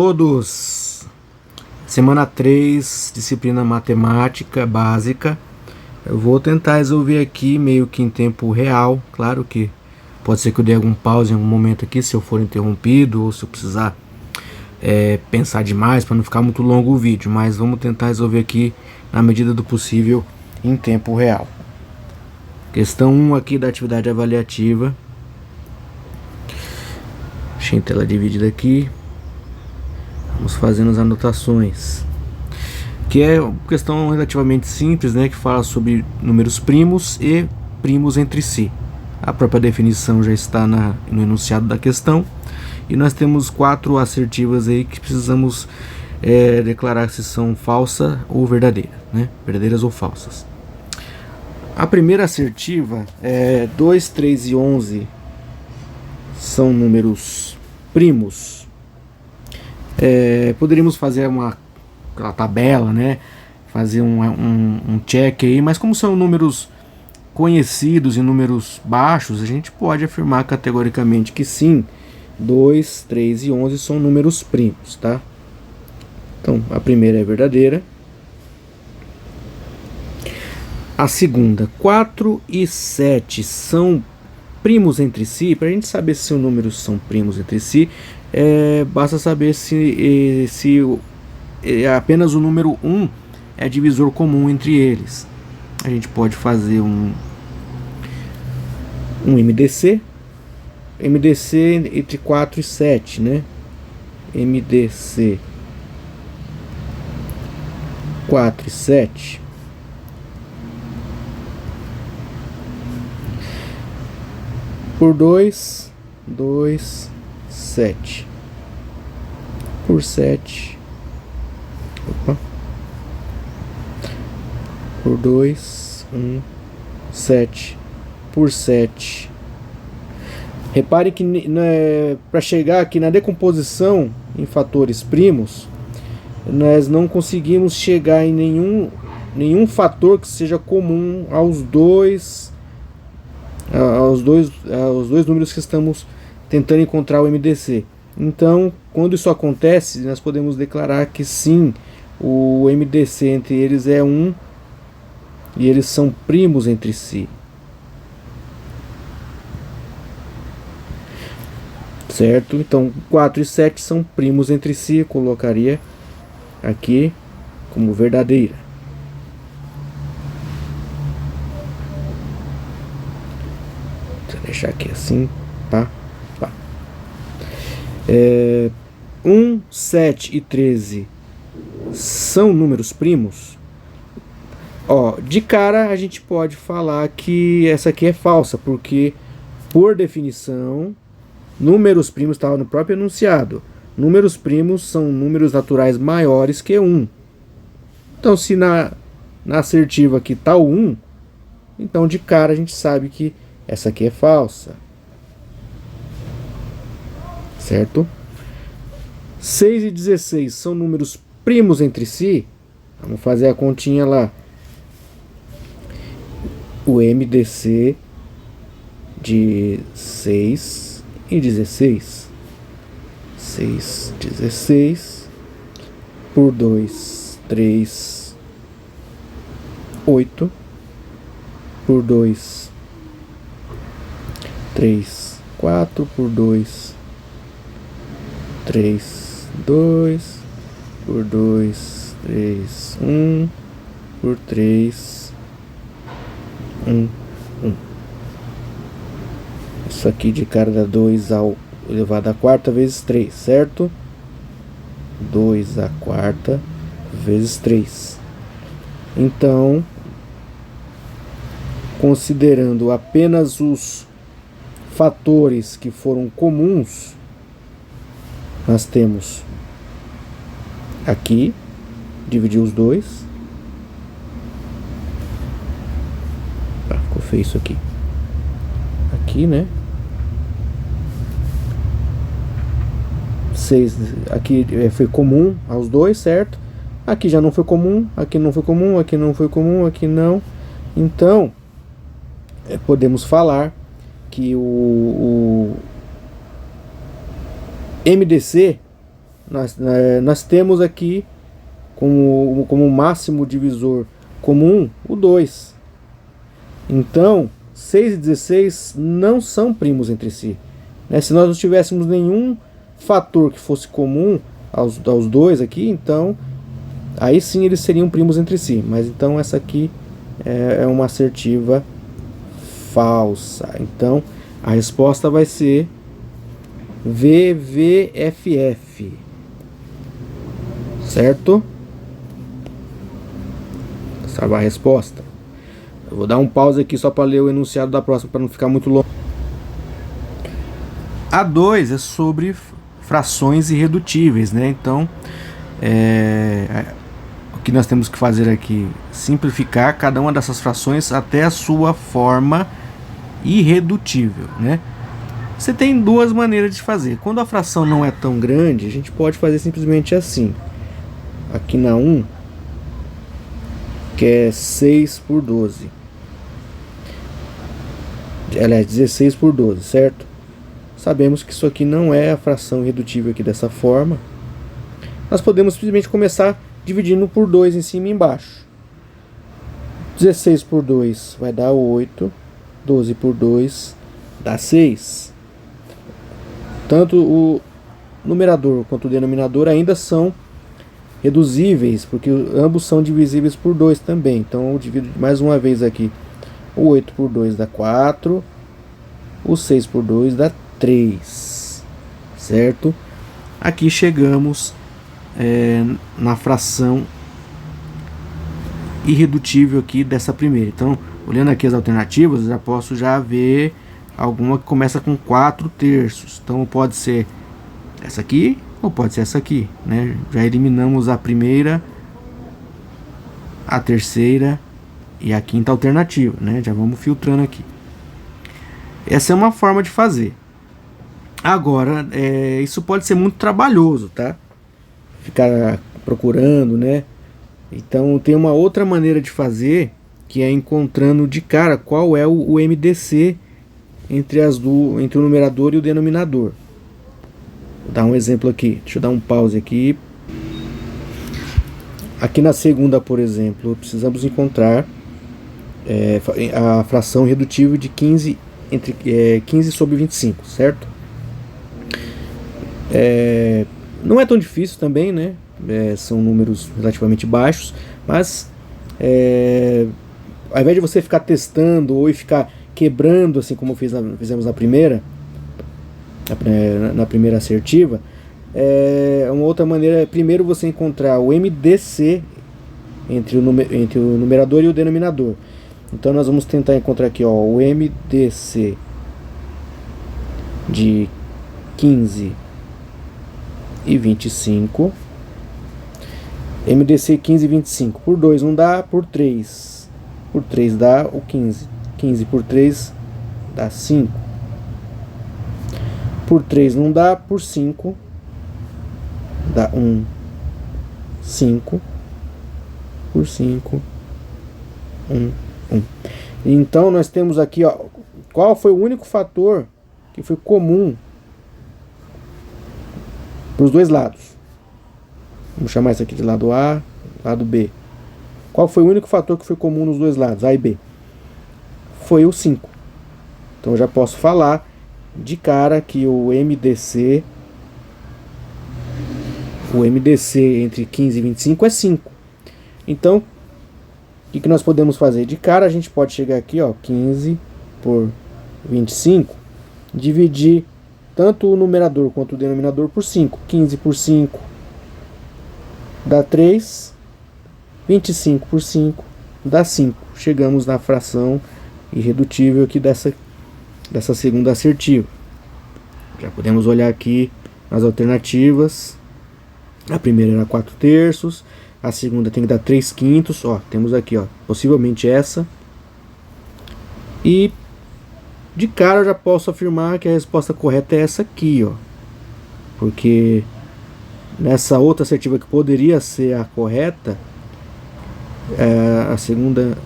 Todos, semana 3, disciplina matemática básica. Eu vou tentar resolver aqui meio que em tempo real. Claro que pode ser que eu dê algum pause em algum momento aqui se eu for interrompido ou se eu precisar pensar demais para não ficar muito longo o vídeo, mas vamos tentar resolver aqui na medida do possível em tempo real. Questão 1 aqui da atividade avaliativa. Deixei a tela dividida aqui. Vamos fazendo as anotações. Que é uma questão relativamente simples, né? Que fala sobre números primos e primos entre si. A própria definição já está no enunciado da questão. E nós temos 4 assertivas aí que precisamos declarar se são falsa ou verdadeira, né? Verdadeiras ou falsas. A primeira assertiva é 2, 3 e 11 são números primos. Poderíamos fazer uma tabela, né? Fazer um check aí, mas como são números conhecidos e números baixos, a gente pode afirmar categoricamente que sim, 2, 3 e 11 são números primos, tá? Então, a primeira é verdadeira. A segunda, 4 e 7 são primos entre si. Para a gente saber se os números são primos entre si, basta saber se apenas o número 1 é divisor comum entre eles. A gente pode fazer um MDC entre 4 e 7, né? MDC 4 e 7. Por 2, 2, 7. Por 7. Opa. Por 2, 7. Por 7. Repare que para chegar aqui na decomposição em fatores primos, nós não conseguimos chegar em nenhum fator que seja comum aos dois números que estamos tentando encontrar o MDC. Então, quando isso acontece, nós podemos declarar que sim, o MDC entre eles é 1 e eles são primos entre si. Certo? Então, 4 e 7 são primos entre si. Eu colocaria aqui como verdadeira. Vou deixar aqui assim, tá? 1, 7 e 13 são números primos? De cara a gente pode falar que essa aqui é falsa, porque por definição, números primos, estava no próprio enunciado, números primos são números naturais maiores que 1. Então se na assertiva aqui está o 1, então de cara a gente sabe que essa aqui é falsa. Certo? 6 e 16 são números primos entre si. Vamos fazer a continha lá. O MDC de 6 e 16. 6, 16. Por 2, 3, 8. Por 2, 3, 4. Por 2, 3, 2, por 2, 3, 1, por 3, 1, 1. Isso aqui de cara dá 2 ao elevado à quarta vezes 3, certo? 2 à quarta vezes 3. Então, considerando apenas os fatores que foram comuns, nós temos aqui, dividir os dois. Ficou feio isso aqui. Aqui, né? 6, aqui foi comum aos dois, certo? Aqui já não foi comum, aqui não foi comum, aqui não foi comum, aqui não. Então, podemos falar que o MDC nós temos aqui como máximo divisor comum o 2. Então 6 e 16 não são primos entre si, né? Se nós não tivéssemos nenhum fator que fosse comum aos dois aqui, então aí sim eles seriam primos entre si. Mas então essa aqui é uma assertiva falsa. Então a resposta vai ser VVFF, certo? Salvar a resposta. Eu vou dar um pause aqui só para ler o enunciado da próxima, para não ficar muito longo. A 2 é sobre frações irredutíveis, né? Então, o que nós temos que fazer aqui? Simplificar cada uma dessas frações até a sua forma irredutível, né? Você tem duas maneiras de fazer. Quando a fração não é tão grande, a gente pode fazer simplesmente assim. Aqui na 1, que é 6 por 12. Ela é 16 por 12, certo? Sabemos que isso aqui não é a fração irredutível aqui dessa forma. Nós podemos simplesmente começar dividindo por 2 em cima e embaixo. 16 por 2 vai dar 8. 12 por 2 dá 6. Tanto o numerador quanto o denominador ainda são reduzíveis, porque ambos são divisíveis por 2 também. Então eu divido mais uma vez aqui. O 8 por 2 dá 4. O 6 por 2 dá 3. Certo? Aqui chegamos na fração irredutível aqui dessa primeira. Então, olhando aqui as alternativas, eu já posso ver alguma que começa com 4/3. Então pode ser essa aqui ou pode ser essa aqui, né? Já eliminamos a primeira, a terceira e a quinta alternativa, né? Já vamos filtrando aqui. Essa é uma forma de fazer. Agora, isso pode ser muito trabalhoso, tá? Ficar procurando, né? Então tem uma outra maneira de fazer, que é encontrando de cara qual é o MDC entre o numerador e o denominador. Vou dar um exemplo aqui. Deixa eu dar um pause aqui. Aqui na segunda, por exemplo, precisamos encontrar a fração irredutível de 15 sobre 25, certo? Não é tão difícil também, né? São números relativamente baixos, mas ao invés de você ficar testando ou ficar quebrando, assim como fizemos na primeira assertiva, uma outra maneira é primeiro você encontrar o MDC entre o numerador e o denominador. Então nós vamos tentar encontrar aqui, o MDC de 15 e 25. MDC 15 e 25 por 2 não dá, por 3 dá o 15. 15 por 3 dá 5. Por 3 não dá, por 5 dá 1. 5 por 5 1. Então nós temos aqui, qual foi o único fator que foi comum para os dois lados. Vamos chamar isso aqui de lado A, lado B. Qual foi o único fator que foi comum nos dois lados, A e B? Foi o 5. Então eu já posso falar de cara que o MDC entre 15 e 25 é 5. Então, o que nós podemos fazer? De cara a gente pode chegar aqui, 15 por 25, dividir tanto o numerador quanto o denominador por 5. 15 por 5 dá 3, 25 por 5 dá 5. Chegamos na fração irredutível aqui dessa segunda assertiva. Já podemos olhar aqui nas alternativas. A primeira era 4/3, a segunda tem que dar 3/5. Temos aqui, possivelmente essa. E de cara eu já posso afirmar que a resposta correta é essa aqui, porque nessa outra assertiva que poderia ser a correta, a segunda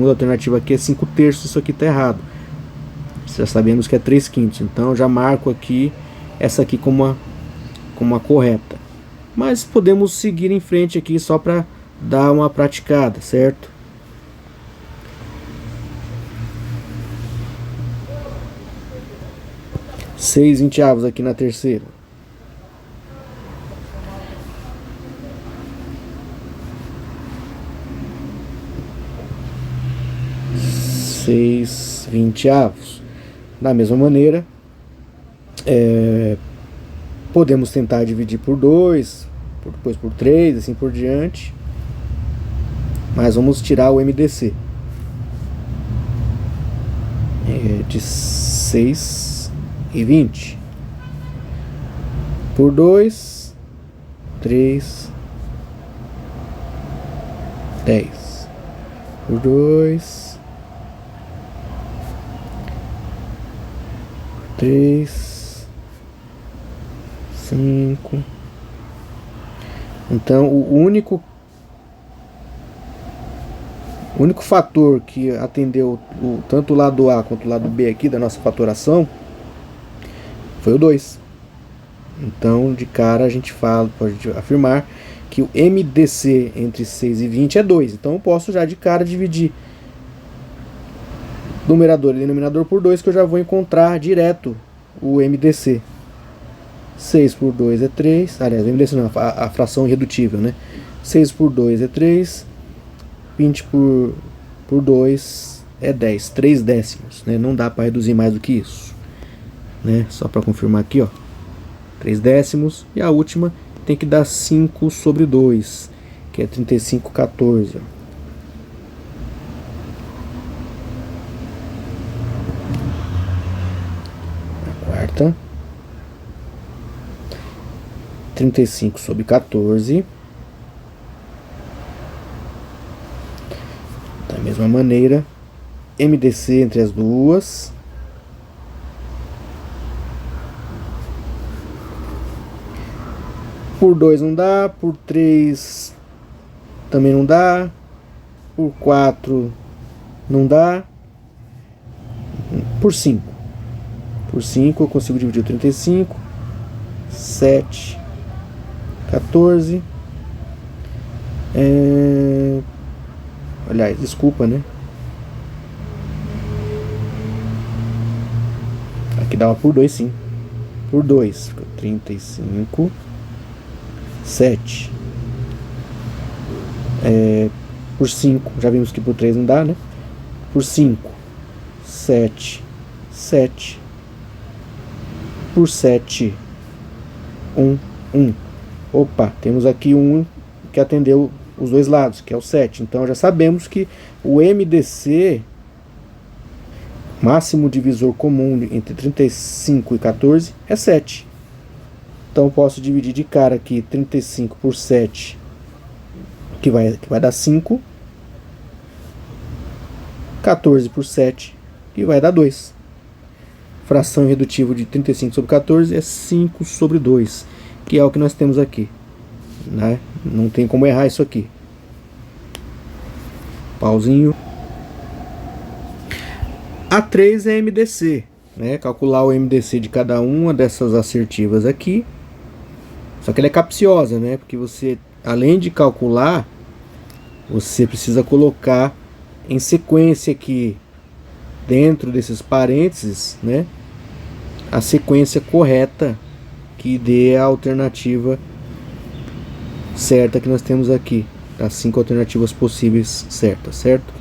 alternativa aqui é 5/3, isso aqui está errado. Já sabemos que é 3/5, então eu já marco aqui essa aqui como a correta. mas podemos seguir em frente aqui só para dar uma praticada, certo? Seis vinteavos aqui na terceira. Seis vinteavos. Da mesma maneira, podemos tentar dividir por 2, depois por 3, assim por diante. Mas vamos tirar o MDC. De 6,20. Por 2, 3, 10. Por 2, 3, 5. Então o único fator que atendeu tanto o lado A quanto o lado B aqui da nossa fatoração foi o 2. Então de cara a gente pode afirmar que o MDC entre 6 e 20 é 2. Então eu posso já de cara dividir numerador e denominador por 2, que eu já vou encontrar direto o MDC. 6 por 2 é 3. Aliás, o MDC não, a fração irredutível, né? 6 por 2 é 3. 20 por 2 é 10. 3 décimos, né? Não dá para reduzir mais do que isso, né? Só para confirmar aqui, ó. 3 décimos. E a última tem que dar 5 sobre 2, que é 35,14. A quarta. 35 sobre 14. Da mesma maneira, MDC entre as duas. Por 2 não dá, por 3 também não dá, por 4 não dá, por 5. Por 5 eu consigo dividir o 35, 7, 14. Aliás, desculpa, né? Aqui dava por 2, sim. Por 2, fica 35. 7. Por 5, já vimos que por 3 não dá, né? Por 5, 7. 7. Por 7, 1. Opa, temos aqui um que atendeu os dois lados, que é o 7. Então já sabemos que o MDC, máximo divisor comum entre 35 e 14, é 7. Então eu posso dividir de cara aqui 35 por 7, que vai dar 5. 14 por 7, que vai dar 2. Fração irredutível de 35 sobre 14 é 5 sobre 2, que é o que nós temos aqui, né? Não tem como errar isso aqui. Pauzinho. A3 é MDC, né? Calcular o MDC de cada uma dessas assertivas aqui. Só que ela é capciosa, né? Porque você, além de calcular, você precisa colocar em sequência aqui, dentro desses parênteses, né? A sequência correta que dê a alternativa certa que nós temos aqui. As 5 alternativas possíveis certas, certo?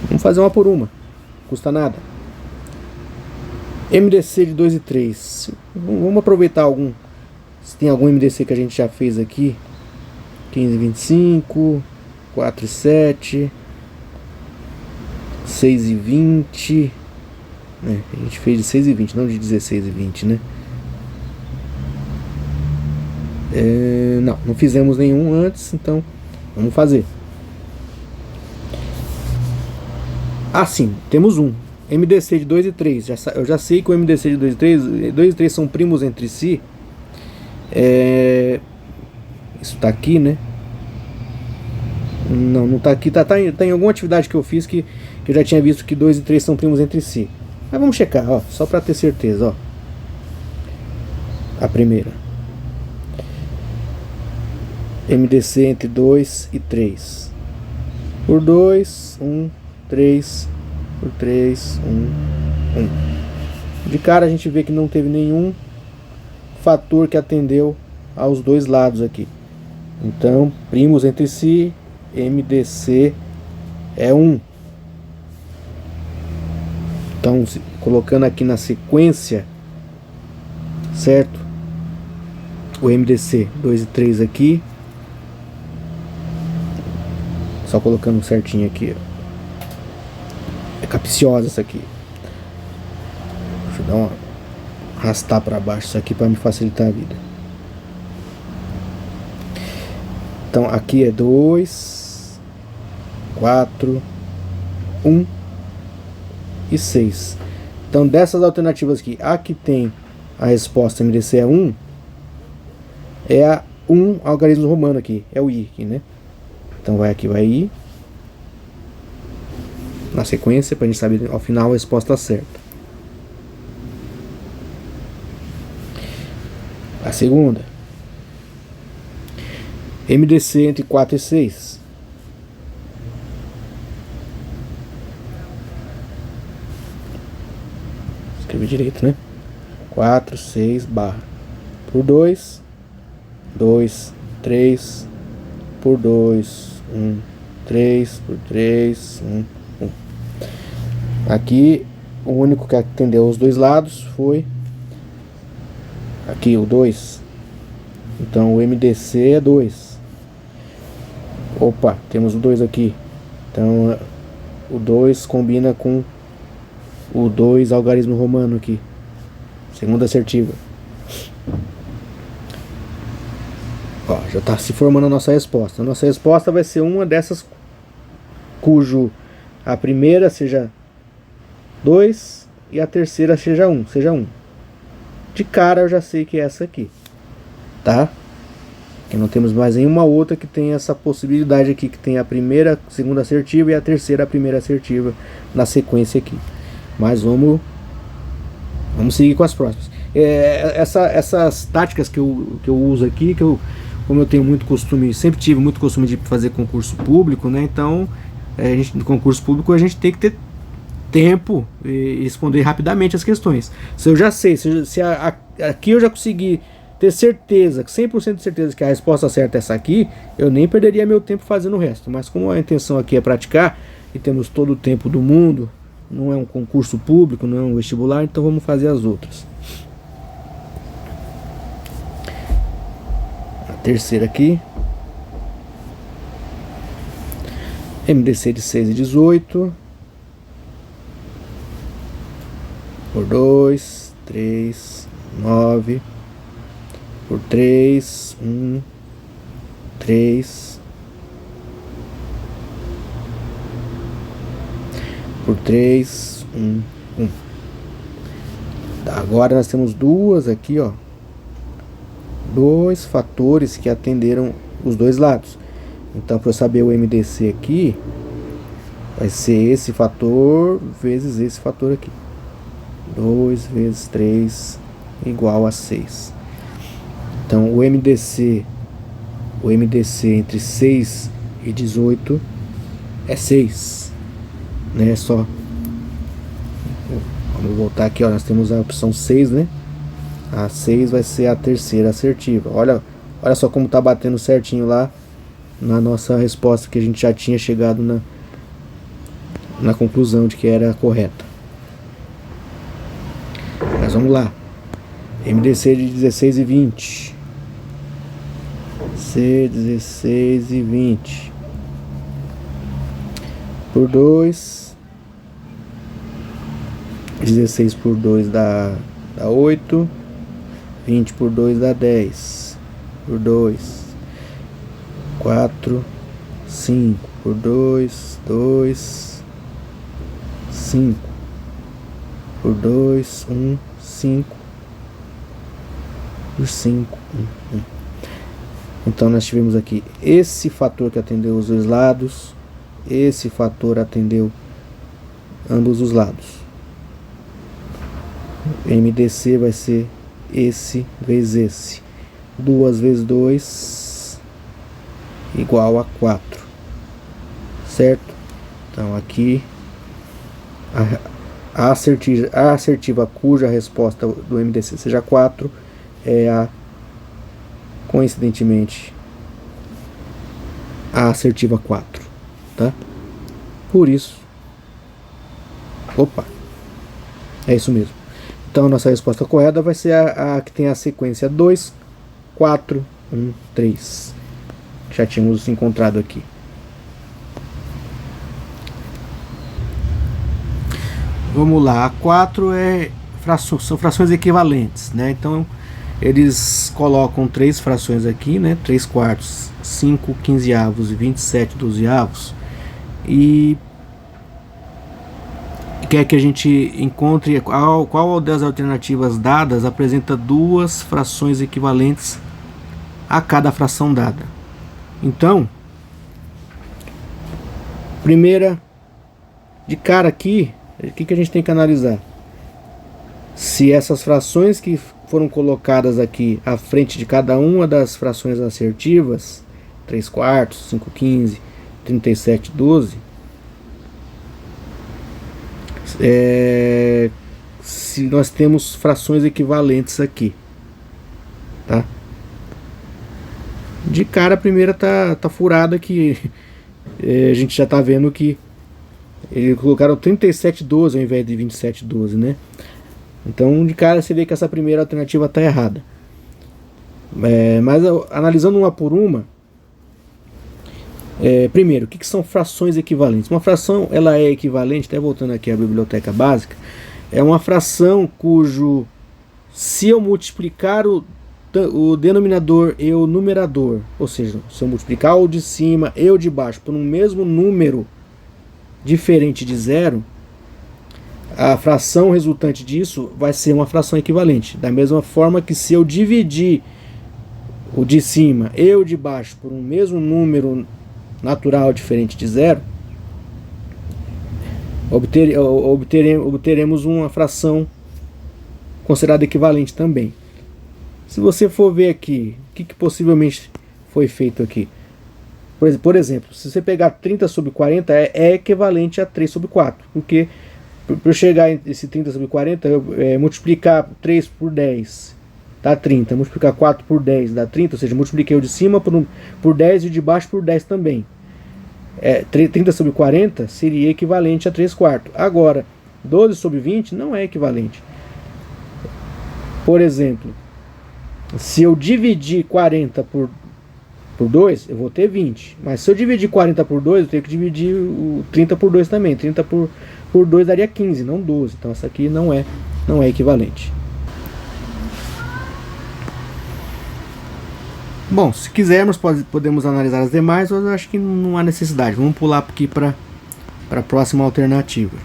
Vamos fazer uma por uma. Não custa nada. MDC de 2 e 3. Vamos aproveitar algum. Se tem algum MDC que a gente já fez aqui. 15 e 25. 4 e 7. 6 e 20. A gente fez de 6 e 20, não de 16 e 20, né? Não fizemos nenhum antes, então vamos fazer. Sim, temos um MDC de 2 e 3. Eu já sei que o MDC de 2 e 3 são primos entre si. Isso tá aqui, né? Não tá aqui. Tá em alguma atividade que eu fiz que eu já tinha visto que 2 e 3 são primos entre si. Mas vamos checar, ó, só para ter certeza, ó. A primeira. MDC entre 2 e 3. Por 2, 1, 3, por 3, 1, 1. De cara a gente vê que não teve nenhum fator que atendeu aos dois lados aqui. Então, primos entre si, MDC é 1. Então, colocando aqui na sequência, certo? O MDC 2 e 3 aqui. Só colocando certinho aqui, ó. É capciosa essa aqui. Deixa eu dar uma arrastar para baixo isso aqui para me facilitar a vida. Então aqui é 2, 4, 1 e 6. Então dessas alternativas aqui, a que tem a resposta MDC é 1, é a 1 algarismo romano aqui, é o I aqui, né? Então vai aqui, vai I na sequência, para a gente saber ao final a resposta certa. A segunda, MDC entre 4 e 6. Escrevi direito, né? 4, 6, barra. Por 2, 2, 3. Por 2, 1, 3. Por 3, 1, 1. Aqui, o único que atendeu os dois lados foi aqui, o 2. Então, o MDC é 2. Opa, temos o 2 aqui. Então, o 2 combina com o 2 algarismo romano aqui. Segunda assertiva. Ó, já está se formando a nossa resposta. A nossa resposta vai ser uma dessas cujo a primeira seja 2 e a terceira seja 1. De cara eu já sei que é essa aqui. Tá? Que não temos mais nenhuma outra que tenha essa possibilidade aqui, que tem a primeira, segunda assertiva e a terceira, a primeira assertiva na sequência aqui. Mas vamos seguir com as próximas. Essas táticas que eu uso aqui, como eu tenho muito costume, sempre tive muito costume de fazer concurso público, né? Então, no concurso público a gente tem que ter tempo e responder rapidamente as questões. Se eu já sei, aqui eu já consegui ter certeza, 100% de certeza que a resposta certa é essa aqui, eu nem perderia meu tempo fazendo o resto. Mas como a intenção aqui é praticar, e temos todo o tempo do mundo, não é um concurso público, não é um vestibular, então vamos fazer as outras. A terceira aqui, MDC de 6 e 18, por 2, 3, 9, por 3, 1, 3, por 3, 1, 1. Agora nós temos duas aqui, ó. Dois fatores que atenderam os dois lados. Então, para eu saber o MDC aqui, vai ser esse fator vezes esse fator aqui. 2 vezes 3 igual a 6. Então, o MDC entre 6 e 18 é 6. Né? Só. Vamos voltar aqui, ó. Nós temos a opção 6, né? A 6 vai ser a terceira assertiva. Olha só como tá batendo certinho lá na nossa resposta, que a gente já tinha chegado na conclusão de que era correta. Mas vamos lá. MDC de 16 e 20. C 16 e 20. Por 2. 16 por 2 dá 8. 20 por 2 dá 10. Por 2. 4. 5. Por 2. 2. 5. Por 2. 1. 5. Por 5. 1. Então nós tivemos aqui esse fator que atendeu os dois lados. Esse fator atendeu ambos os lados. MDC vai ser esse vezes esse. 2 vezes 2 igual a 4, certo? Então aqui a assertiva cuja resposta do MDC seja 4 é coincidentemente a assertiva 4, tá? Por isso, é isso mesmo. Então a nossa resposta correta vai ser a que tem a sequência 2, 4, 1, 3. Já tínhamos encontrado aqui. Vamos lá, a 4 são frações equivalentes, né? Então eles colocam 3 frações aqui, né? 3 quartos, 5 quinzeavos e 27 dozeavos. E quer que a gente encontre qual das alternativas dadas apresenta 2 frações equivalentes a cada fração dada. Então, primeira de cara aqui, o que a gente tem que analisar? Se essas frações que foram colocadas aqui à frente de cada uma das frações assertivas, 3 quartos, 5 quinze, 37 12, se nós temos frações equivalentes aqui, tá? De cara a primeira tá furada aqui. A gente já tá vendo que eles colocaram 37 12 ao invés de 27 12, né? Então de cara você vê que essa primeira alternativa tá errada. Mas analisando uma por uma, primeiro, o que são frações equivalentes? Uma fração, ela é equivalente, até voltando aqui à biblioteca básica, é uma fração cujo, se eu multiplicar o denominador e o numerador, ou seja, se eu multiplicar o de cima e o de baixo por um mesmo número diferente de zero, a fração resultante disso vai ser uma fração equivalente. Da mesma forma que se eu dividir o de cima e o de baixo por um mesmo número natural diferente de zero, obteremos uma fração considerada equivalente também. Se você for ver aqui, o que possivelmente foi feito aqui? Por exemplo, se você pegar 30 sobre 40, é equivalente a 3 sobre 4. Porque para eu chegar a esse 30 sobre 40, multiplicar 3 por 10 dá 30. Multiplicar 4 por 10 dá 30. Ou seja, multipliquei o de cima por 10 e o de baixo por 10 também. 30 sobre 40 seria equivalente a 3 quartos. Agora, 12 sobre 20 não é equivalente. Por exemplo, se eu dividir 40 por 2, eu vou ter 20. Mas se eu dividir 40 por 2, eu tenho que dividir o 30 por 2 também. 30 por 2 daria 15, não 12. Então essa aqui não é equivalente. Bom, se quisermos podemos analisar as demais, mas eu acho que não há necessidade. Vamos pular aqui para a próxima alternativa.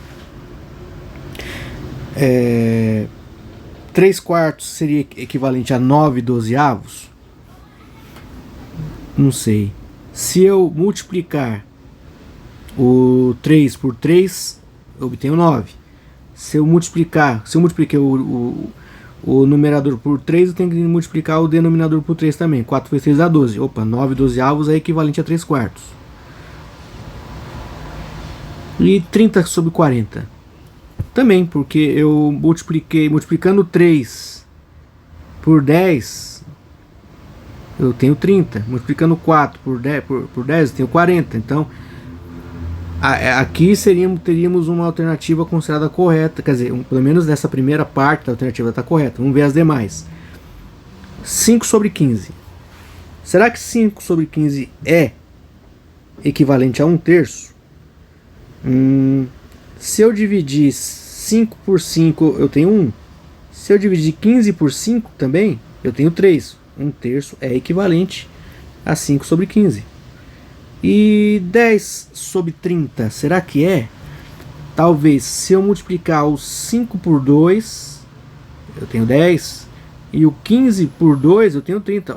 3 quartos seria equivalente a 9 dozeavos? Não sei. Se eu multiplicar o 3 por 3, eu obtenho 9. Se eu multipliquei o numerador por 3, eu tenho que multiplicar o denominador por 3 também. 4 vezes 3 dá 12. 9 dozeavos é equivalente a 3 quartos. E 30 sobre 40? Também, porque eu multiplicando 3 por 10, eu tenho 30. Multiplicando 4 por 10, eu tenho 40. Então, aqui teríamos uma alternativa considerada correta. Quer dizer, pelo menos nessa primeira parte da alternativa está correta. Vamos ver as demais. 5 sobre 15. Será que 5 sobre 15 é equivalente a 1/3? Se eu dividir 5 por 5, eu tenho 1. Se eu dividir 15 por 5 também, eu tenho 3. 1/3 é equivalente a 5 sobre 15. E 10 sobre 30, será que é? Talvez, se eu multiplicar o 5 por 2, eu tenho 10. E o 15 por 2, eu tenho 30.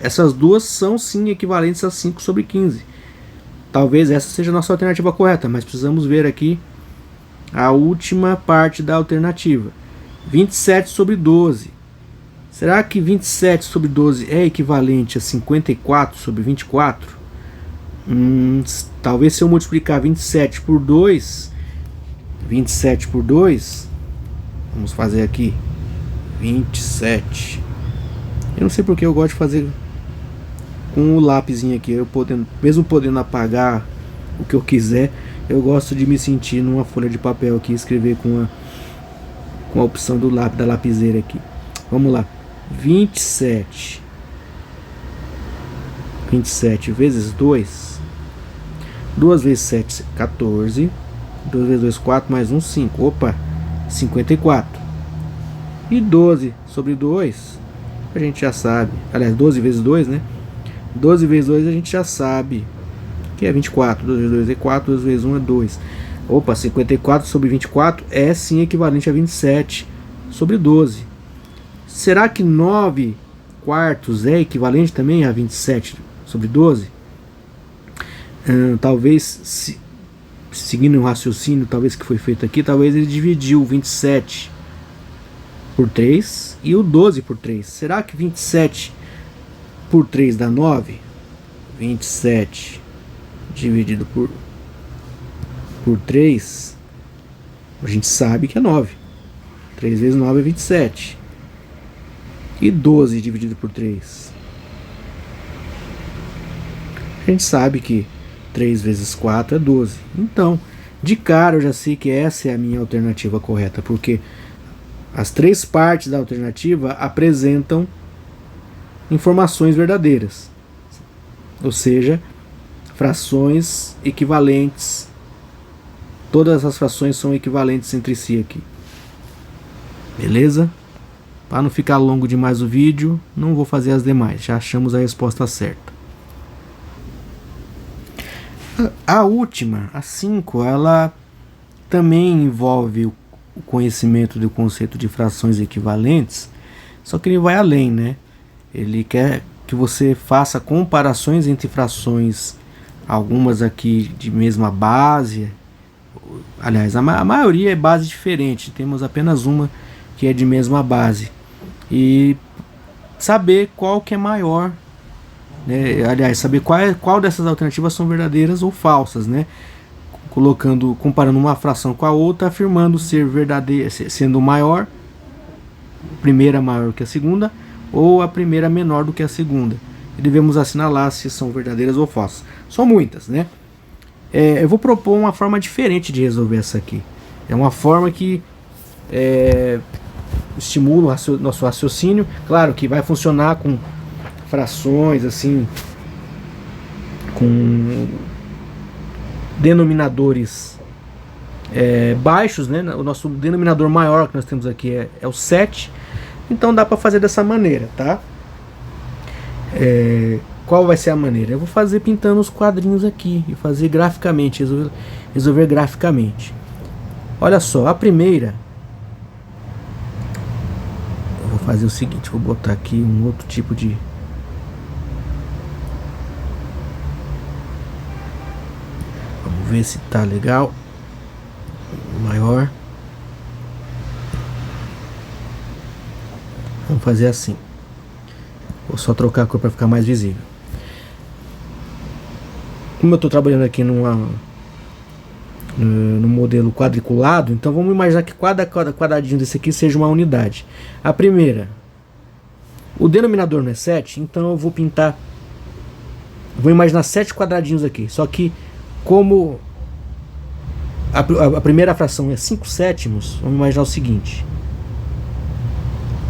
Essas duas são sim equivalentes a 5 sobre 15. Talvez essa seja a nossa alternativa correta, mas precisamos ver aqui a última parte da alternativa. 27 sobre 12. Será que 27 sobre 12 é equivalente a 54 sobre 24? Talvez se eu multiplicar 27 por 2, 27 por 2, vamos fazer aqui 27. Eu não sei porque eu gosto de fazer com o lápisinho aqui, mesmo podendo apagar o que eu quiser, eu gosto de me sentir numa folha de papel aqui, escrever com a opção do lápis, da lapiseira aqui. Vamos lá, 27 vezes 2, 2 vezes 7, 14, 2 vezes 2, 4, mais 1, 5, opa, 54. E 12 sobre 2, a gente já sabe, aliás, 12 vezes 2, né? 12 vezes 2 a gente já sabe que é 24, 2 vezes 2 é 4, 2 vezes 1 é 2. Opa, 54 sobre 24 é sim equivalente a 27 sobre 12. Será que 9 quartos é equivalente também a 27 sobre 12? Talvez, seguindo o raciocínio talvez que foi feito aqui, talvez ele dividiu o 27 por 3 e o 12 por 3. Será que 27 por 3 dá 9? 27 dividido por 3, a gente sabe que é 9. 3 vezes 9 é 27. E 12 dividido por 3? A gente sabe que 3 vezes 4 é 12. Então, de cara eu já sei que essa é a minha alternativa correta, porque as três partes da alternativa apresentam informações verdadeiras, ou seja, frações equivalentes. Todas as frações são equivalentes entre si aqui. Beleza? Para não ficar longo demais o vídeo, não vou fazer as demais, já achamos a resposta certa. A última, a 5, ela também envolve o conhecimento do conceito de frações equivalentes, só que ele vai além, né? Ele quer que você faça comparações entre frações, algumas aqui de mesma base, aliás, a maioria é base diferente, temos apenas uma que é de mesma base, e saber qual que é maior, né? Aliás, saber qual dessas alternativas são verdadeiras ou falsas, né? Comparando uma fração com a outra, afirmando ser verdadeira, sendo maior, a primeira maior que a segunda, ou a primeira menor do que a segunda. E devemos assinalar se são verdadeiras ou falsas. São muitas, né? Eu vou propor uma forma diferente de resolver essa aqui. É uma forma que estimula o nosso raciocínio. Claro que vai funcionar com frações assim, com denominadores baixos, né? O nosso denominador maior que nós temos aqui é o 7. Então dá para fazer dessa maneira, tá? Qual vai ser a maneira? Eu vou fazer pintando os quadrinhos aqui e fazer graficamente, resolver graficamente. Olha só, a primeira, eu vou fazer o seguinte, vou botar aqui um outro tipo de vamos ver se tá legal. Maior. Vamos fazer assim. Vou só trocar a cor para ficar mais visível. Como eu estou trabalhando aqui no modelo quadriculado, então vamos imaginar que cada quadradinho desse aqui seja uma unidade. A primeira, o denominador não é 7, então eu vou pintar, vou imaginar 7 quadradinhos aqui, só que como a primeira fração é 5 sétimos, vamos imaginar o seguinte: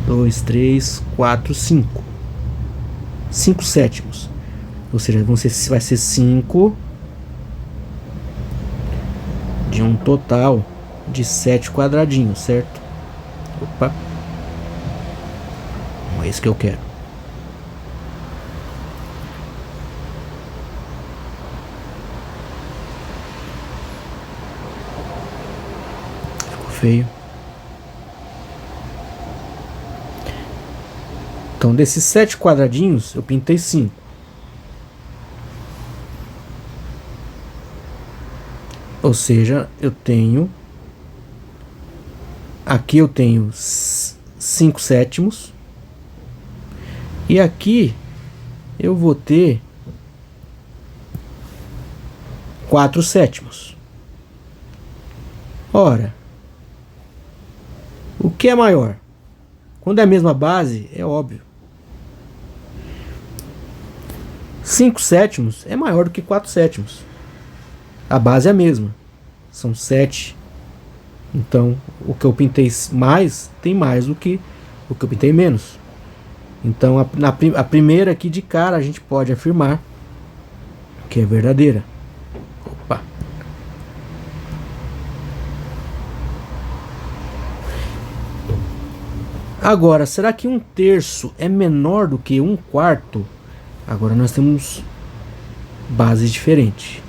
2, 3, 4, 5. 5 sétimos. Ou seja, vai ser 5 de um total de 7 quadradinhos, certo? Opa. Não é isso que eu quero. Ficou feio. Então, desses 7 quadradinhos, eu pintei 5. Ou seja, eu tenho... Aqui eu tenho 5 sétimos. E aqui eu vou ter 4/7. Ora, o que é maior? Quando é a mesma base, é óbvio. 5/7 é maior do que 4/7. A base é a mesma. São 7. Então, o que eu pintei mais tem mais do que o que eu pintei menos. Então, a primeira aqui de cara a gente pode afirmar que é verdadeira. Opa. Agora, será que 1/3 é menor do que 1/4? Agora nós temos bases diferentes.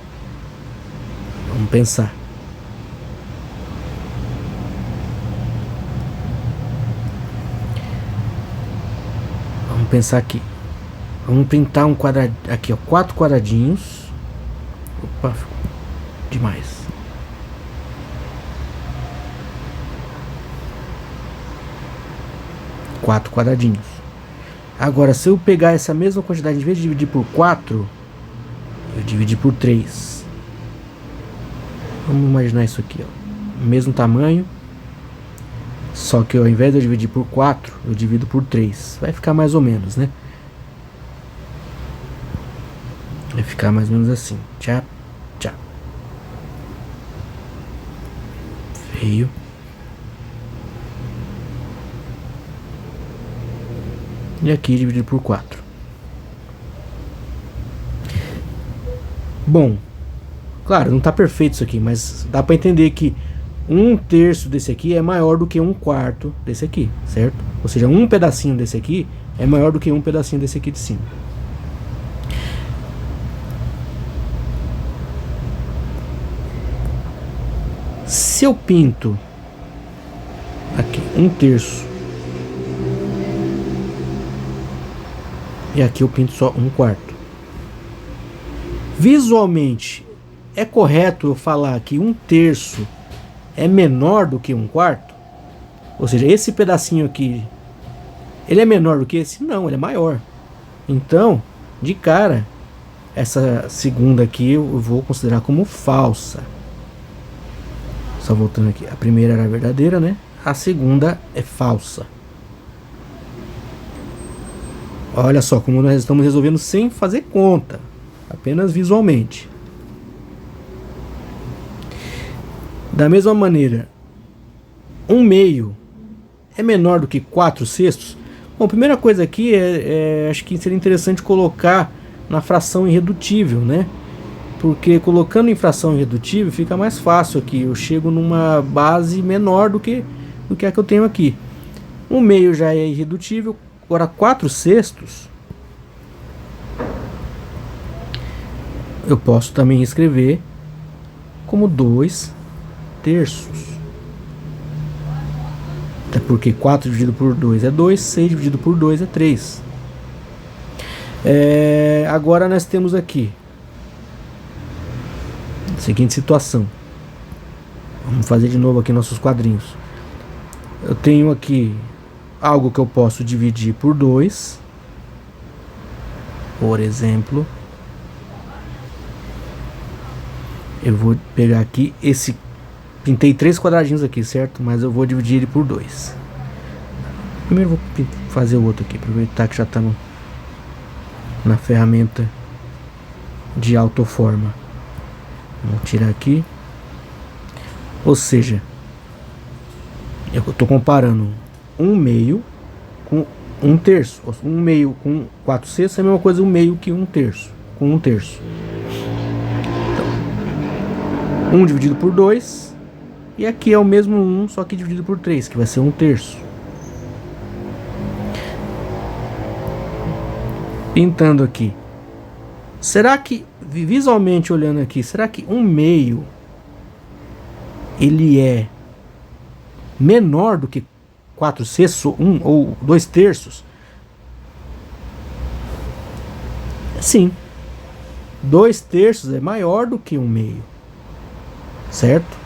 Vamos pensar. Vamos pensar aqui. Vamos pintar um quadradinho. Aqui, ó, 4 quadradinhos. Opa, demais. Quatro quadradinhos. Agora, se eu pegar essa mesma quantidade, em vez de dividir por 4, eu dividir por 3. Vamos imaginar isso aqui, ó. Mesmo tamanho. Só que ao invés de eu dividir por 4, eu divido por 3. Vai ficar mais ou menos, né? Vai ficar mais ou menos assim. Tchá, tchá. Veio. E aqui dividido por 4. Bom, claro, não está perfeito isso aqui, mas dá para entender que 1/3 desse aqui é maior do que 1/4 desse aqui, certo? Ou seja, um pedacinho desse aqui é maior do que um pedacinho desse aqui de cima. Se eu pinto aqui 1/3 e aqui eu pinto só 1/4, visualmente é correto eu falar que 1/3 é menor do que 1/4? Ou seja, esse pedacinho aqui, ele é menor do que esse? Não, ele é maior. Então, de cara, essa segunda aqui eu vou considerar como falsa. Só voltando aqui, a primeira era verdadeira, né? A segunda é falsa. Olha só como nós estamos resolvendo sem fazer conta, apenas visualmente. Da mesma maneira, 1/2 é menor do que 4/6? Bom, a primeira coisa aqui acho que seria interessante colocar na fração irredutível, né? Porque colocando em fração irredutível fica mais fácil aqui. Eu chego numa base menor do que a que eu tenho aqui. 1/2 já é irredutível. Agora 4/6 eu posso também escrever como 2/3. Até porque 4 dividido por 2 é 2, 6 dividido por 2 é 3. Agora nós temos aqui a seguinte situação. Vamos fazer de novo aqui nossos quadrinhos. Eu tenho aqui algo que eu posso dividir por 2. Por exemplo, eu vou pegar aqui esse. Pintei 3 quadradinhos aqui, certo? Mas eu vou dividir ele por 2. Primeiro eu vou fazer o outro aqui, aproveitar que já está na ferramenta de autoforma. Vamos tirar aqui. Ou seja, eu estou comparando 1/2 com 1/3. 1/2 com 4/6 é a mesma coisa 1/2 que 1/3 com 1/3. Então, 1 dividido por 2. E aqui é o mesmo 1, só que dividido por 3, que vai ser 1/3. Pintando aqui. Será que, visualmente olhando aqui, será que 1/2 ele é menor do que 4/6 ou 2/3? Sim. 2/3 é maior do que 1/2. Certo?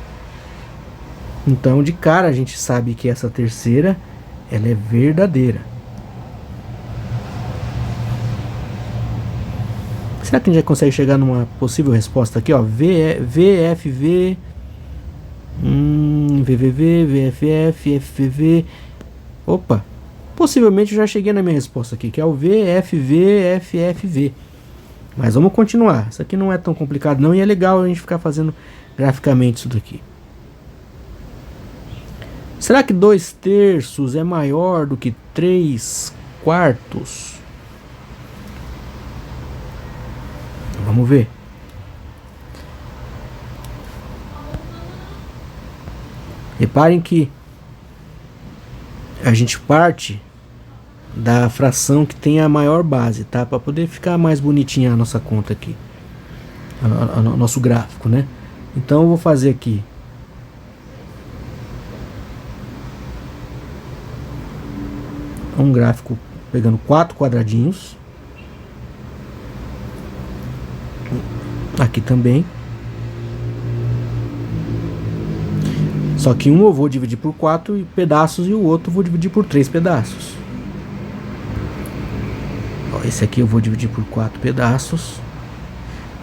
Então, de cara, a gente sabe que essa terceira, ela é verdadeira. Será que a gente já consegue chegar numa possível resposta aqui, ó? VFV, VVV, VFF, FVV. Opa! Possivelmente eu já cheguei na minha resposta aqui, que é o VFV, FFV. Mas vamos continuar. Isso aqui não é tão complicado não, e é legal a gente ficar fazendo graficamente isso daqui. Será que 2/3 é maior do que 3/4? Vamos ver. Reparem que a gente parte da fração que tem a maior base, tá? Para poder ficar mais bonitinha a nossa conta aqui, nosso gráfico, né? Então eu vou fazer aqui um gráfico pegando 4 quadradinhos. Aqui também. Só que um eu vou dividir por 4 pedaços e o outro eu vou dividir por 3 pedaços. Ó, esse aqui eu vou dividir por 4 pedaços.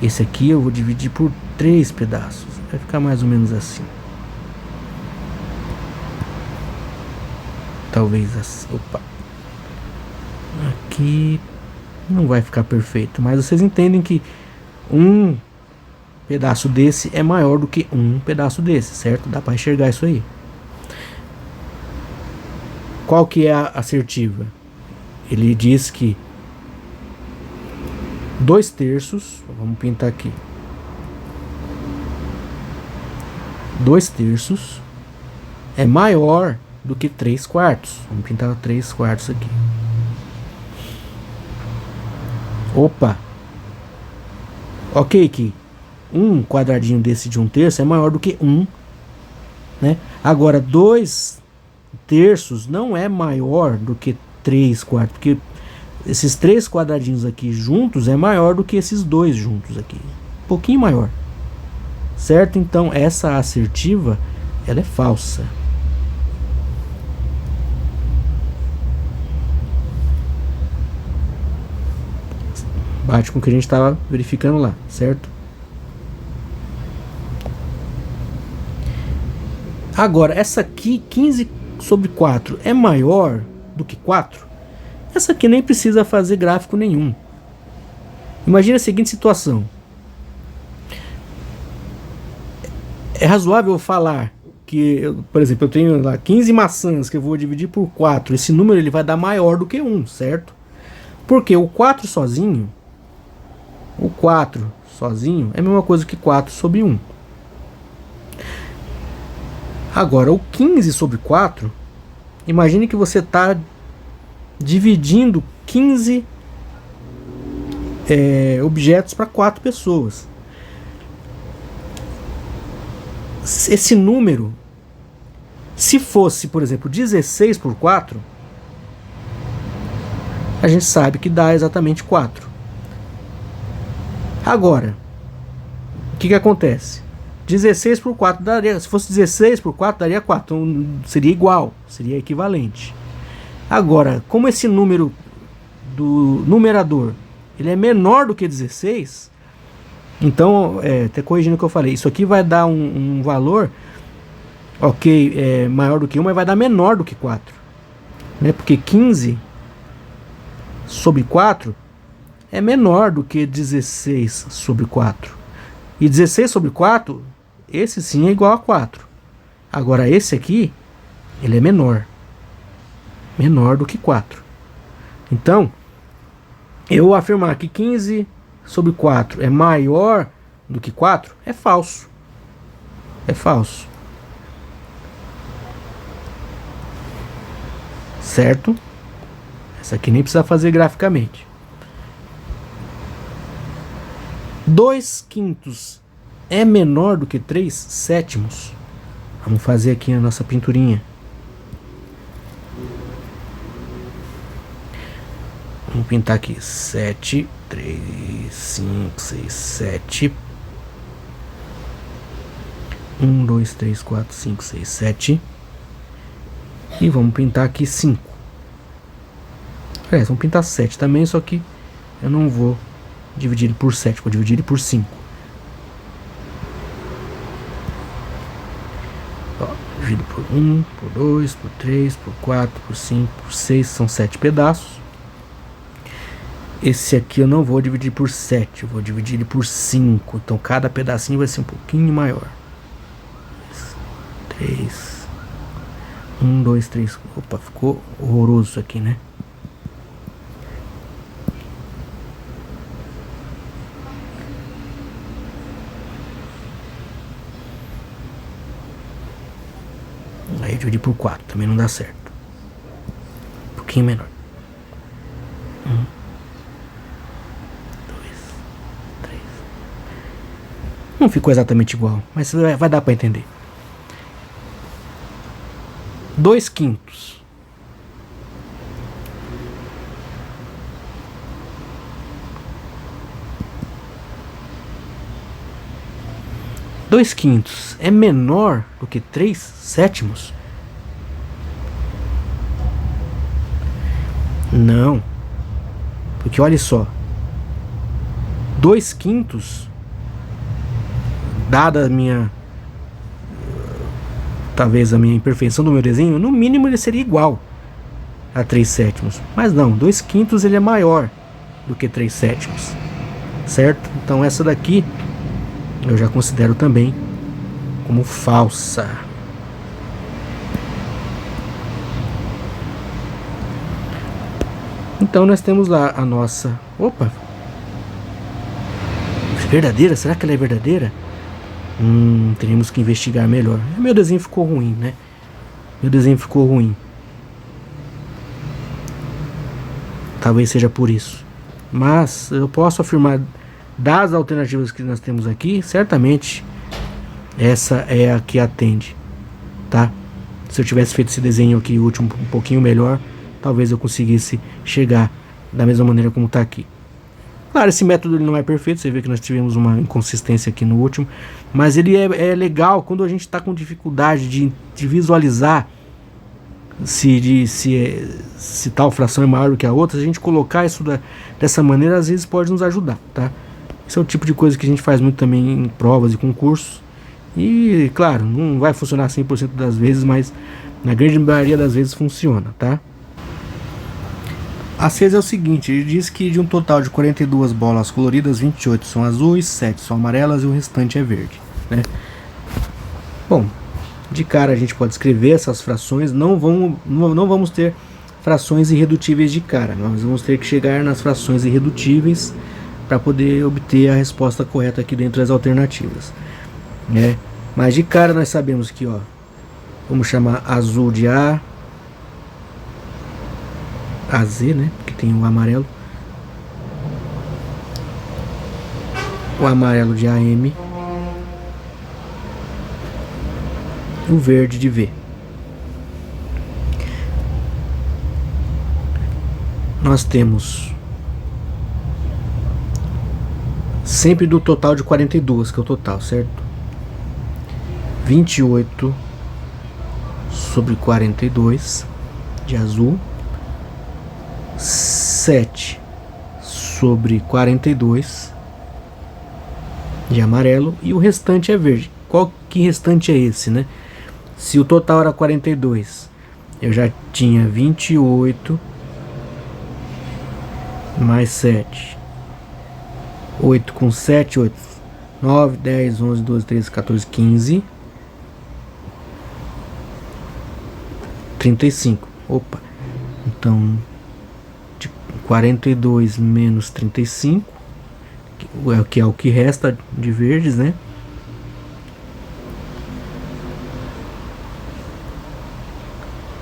Esse aqui eu vou dividir por 3 pedaços. Vai ficar mais ou menos assim. Talvez assim. Opa. Aqui não vai ficar perfeito, mas vocês entendem que um pedaço desse é maior do que um pedaço desse, certo? Dá para enxergar isso aí. Qual que é a assertiva? Ele diz que 2/3, vamos pintar aqui, 2/3 é maior do que 3/4. Vamos pintar 3/4 aqui. Opa! Ok, que um quadradinho desse de 1/3 é maior do que 1, né? Agora 2/3 não é maior do que 3/4, porque esses 3 quadradinhos aqui juntos é maior do que esses 2 juntos aqui, um pouquinho maior, certo? Então essa assertiva ela é falsa. Bate com o que a gente estava verificando lá, certo? Agora, essa aqui, 15/4, é maior do que 4? Essa aqui nem precisa fazer gráfico nenhum. Imagina a seguinte situação. É razoável falar que, por exemplo, eu tenho lá 15 maçãs que eu vou dividir por 4. Esse número ele vai dar maior do que 1, certo? Porque o 4 sozinho... O 4 sozinho é a mesma coisa que 4/1. Agora, o 15/4, imagine que você está dividindo 15 objetos para 4 pessoas. Esse número, se fosse, por exemplo, 16/4, a gente sabe que dá exatamente 4. Agora, o que acontece? 16/4 daria, se fosse 16/4 daria 4, então seria igual, seria equivalente. Agora, como esse número do numerador ele é menor do que 16, então, até corrigindo o que eu falei, isso aqui vai dar um valor, ok, maior do que 1, mas vai dar menor do que 4, né? Porque 15/4 é menor do que 16/4. E 16/4, esse sim é igual a 4. Agora esse aqui, ele é menor. Menor do que 4. Então, eu afirmar que 15/4 é maior do que 4 é falso. É falso. Certo? Essa aqui nem precisa fazer graficamente. 2/5 é menor do que 3/7. Vamos fazer aqui a nossa pinturinha. Vamos pintar aqui 7, 3, 5, 6, 7. 1, 2, 3, 4, 5, 6, 7. E vamos pintar aqui 5. Vamos pintar 7 também, só que eu não vou dividir ele por 7, vou dividir ele por 5. Dividido por 1, por 2, por 3, por 4, por 5, por 6, são 7 pedaços. Esse aqui eu não vou dividir por 7, eu vou dividir ele por 5. Então cada pedacinho vai ser um pouquinho maior. 3. 1, 2, 3. Opa, ficou horroroso isso aqui, né? Aí eu dividi por 4, também não dá certo. Um pouquinho menor. 1, 2, 3. Não ficou exatamente igual, mas vai dar para entender. 2/5. 2/5 é menor do que 3/7? Não. Porque olha só. 2/5, dada a minha, talvez a minha imperfeição do meu desenho, no mínimo ele seria igual a 3/7. Mas não, 2/5 ele é maior do que 3/7. Certo? Então essa daqui eu já considero também como falsa. Então nós temos lá a nossa... Opa! Verdadeira? Será que ela é verdadeira? Teríamos que investigar melhor. Meu desenho ficou ruim, né? Meu desenho ficou ruim. Talvez seja por isso. Mas eu posso afirmar, das alternativas que nós temos aqui, certamente essa é a que atende, tá? Se eu tivesse feito esse desenho aqui último um pouquinho melhor, talvez eu conseguisse chegar da mesma maneira como está aqui. Claro, esse método ele não é perfeito, você vê que nós tivemos uma inconsistência aqui no último, mas ele é legal quando a gente está com dificuldade de visualizar se tal fração é maior do que a outra. Se a gente colocar isso dessa maneira, às vezes pode nos ajudar, tá? Esse é o tipo de coisa que a gente faz muito também em provas e concursos. E, claro, não vai funcionar 100% das vezes, mas na grande maioria das vezes funciona, tá? A 6 é o seguinte, ele diz que de um total de 42 bolas coloridas, 28 são azuis, 7 são amarelas e o restante é verde, né? Bom, de cara a gente pode escrever essas frações, não vamos ter frações irredutíveis de cara, nós vamos ter que chegar nas frações irredutíveis para poder obter a resposta correta aqui dentro das alternativas, né? Mas de cara nós sabemos que, ó, vamos chamar azul de A, AZ, né? Porque tem o amarelo. O amarelo de AM. O verde de V. Nós temos sempre do total de 42, que é o total, certo? 28 sobre 42 de azul. 7 sobre 42 de amarelo e o restante é verde. Qual que restante é esse, né? Se o total era 42, eu já tinha 28 mais 7, 8 com 7, 8, 9, 10, 11, 12, 13, 14, 15, 35. Opa, então 42 menos 35, que é o que resta de verdes, né?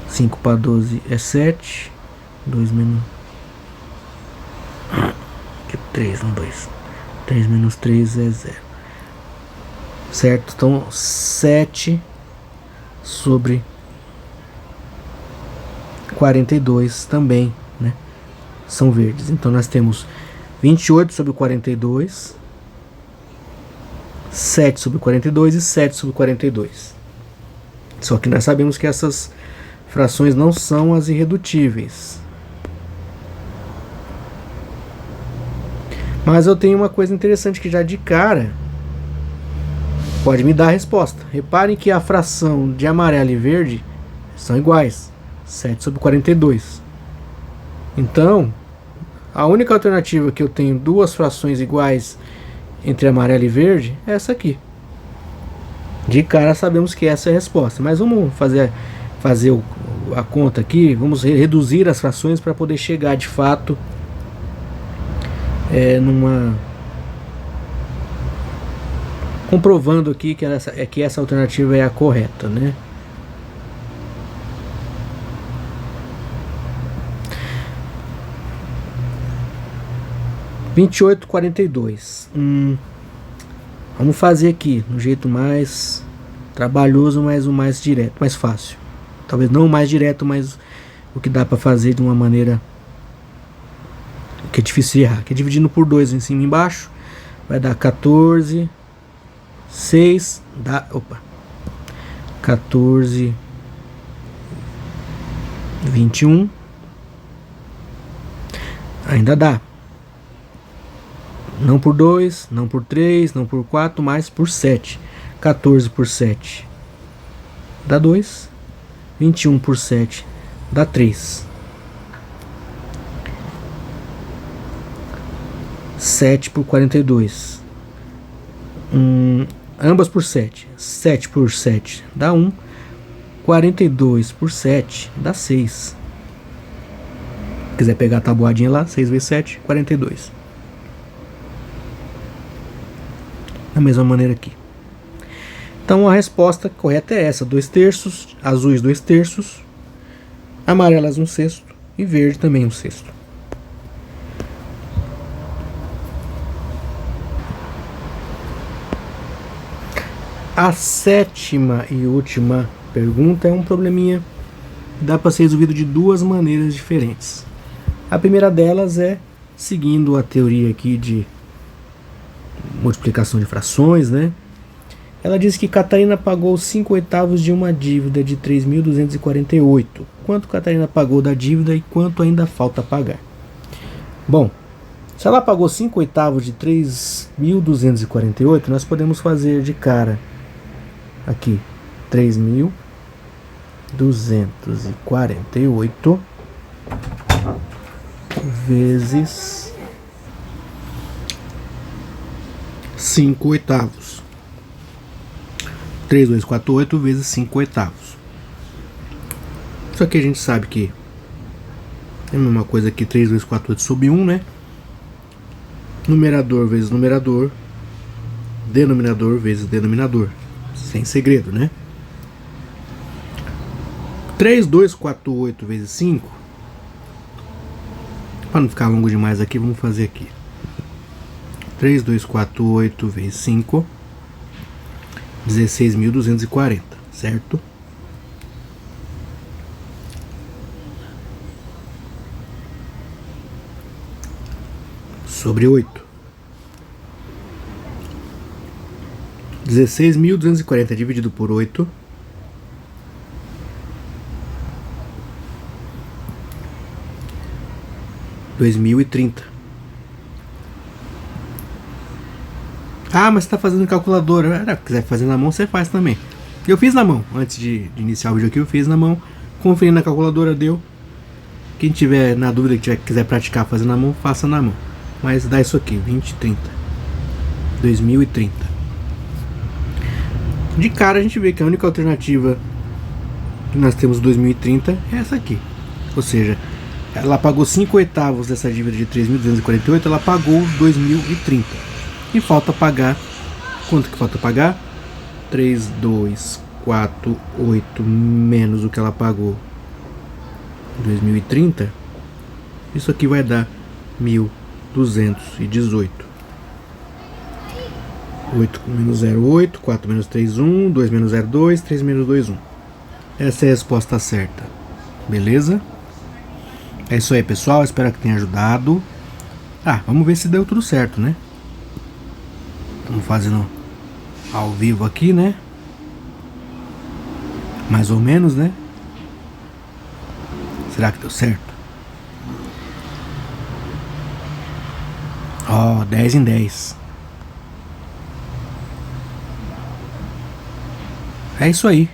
Cinco para 12 é 7. 2 menos... Que 3, não 2. 3 menos 3 é 0. Certo? Então 7 sobre 42 também, né? São verdes. Então nós temos 28 sobre 42, 7 sobre 42 e 7 sobre 42. Só que nós sabemos que essas frações não são as irredutíveis. Mas eu tenho uma coisa interessante que já de cara pode me dar a resposta. Reparem que a fração de amarelo e verde são iguais, 7/42. Então, a única alternativa que eu tenho duas frações iguais entre amarelo e verde é essa aqui. De cara sabemos que essa é a resposta, mas vamos fazer a conta aqui, vamos reduzir as frações para poder chegar de fato comprovando aqui que essa alternativa é a correta, né? (28/42). Vamos fazer aqui no jeito mais trabalhoso, mas o mais direto, mais fácil. Talvez não o mais direto, mas o que dá para fazer de uma maneira que é difícil de errar. Que é dividindo por 2 em cima e embaixo, vai dar 14, 6, dá, 14, 21, ainda dá. Não por 2, não por 3, não por 4, mas por 7. 14 por 7 dá 2. 21 por 7 dá 3. 7 por 42. Ambas por 7. 7 por 7 dá 1. 42 por 7 dá 6. Se quiser pegar a tabuadinha lá, 6 vezes 7, 42. Da mesma maneira aqui. Então a resposta correta é essa: 2/3, azuis 2/3, amarelas 1/6 e verde também 1/6. A sétima e última pergunta é um probleminha que dá para ser resolvido de duas maneiras diferentes. A primeira delas é seguindo a teoria aqui de multiplicação de frações, né? Ela diz que Catarina pagou 5/8 de uma dívida de 3.248. Quanto Catarina pagou da dívida e quanto ainda falta pagar? Bom, se ela pagou 5/8 de 3.248, nós podemos fazer de cara aqui 3.248 vezes 5/8. 3.248 vezes 5/8. Isso aqui a gente sabe que é a mesma coisa que 3.248 sobre 1, né? Numerador vezes numerador, denominador vezes denominador. Sem segredo, né? 3.248 vezes 5. Para não ficar longo demais aqui, vamos fazer aqui. 3.248 vezes 5, 16.240, certo? Sobre 8. 16.240 dividido por 8. (2030). Ah, mas você tá fazendo calculadora. Se quiser fazer na mão, você faz também. Eu fiz na mão. Antes de iniciar o vídeo aqui, eu fiz na mão. Conferi na calculadora, deu. Quem tiver na dúvida, quiser praticar fazendo na mão, faça na mão. Mas dá isso aqui, 2030. 2030. De cara a gente vê que a única alternativa que nós temos 2030 é essa aqui. Ou seja, ela pagou 5/8 dessa dívida de 3.248, ela pagou 2030. E falta pagar, quanto que falta pagar? 3.248 menos o que ela pagou 2030. Isso aqui vai dar 1.218. 8 menos 0, 8, 4 menos 3, 1, 2 menos 0, 2, 3 menos 2, 1. Essa é a resposta certa. Beleza? É isso aí, pessoal. Espero que tenha ajudado. Vamos ver se deu tudo certo, né? Estamos fazendo ao vivo aqui, né? Mais ou menos, né? Será que deu certo? Ó, 10 em 10. É isso aí.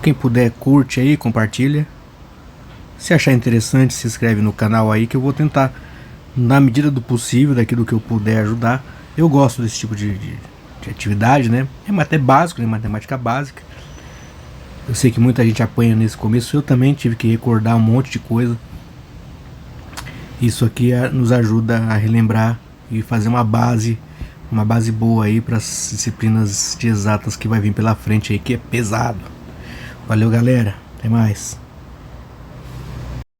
Quem puder, curte aí, compartilha. Se achar interessante, se inscreve no canal aí, que eu vou tentar, na medida do possível, daquilo que eu puder ajudar. Eu gosto desse tipo de atividade, né? É até básico, né? Matemática básica. Eu sei que muita gente apanha nesse começo. Eu também tive que recordar um monte de coisa. Isso aqui nos ajuda a relembrar e fazer uma base boa aí para as disciplinas de exatas que vai vir pela frente aí, que é pesado. Valeu, galera. Até mais.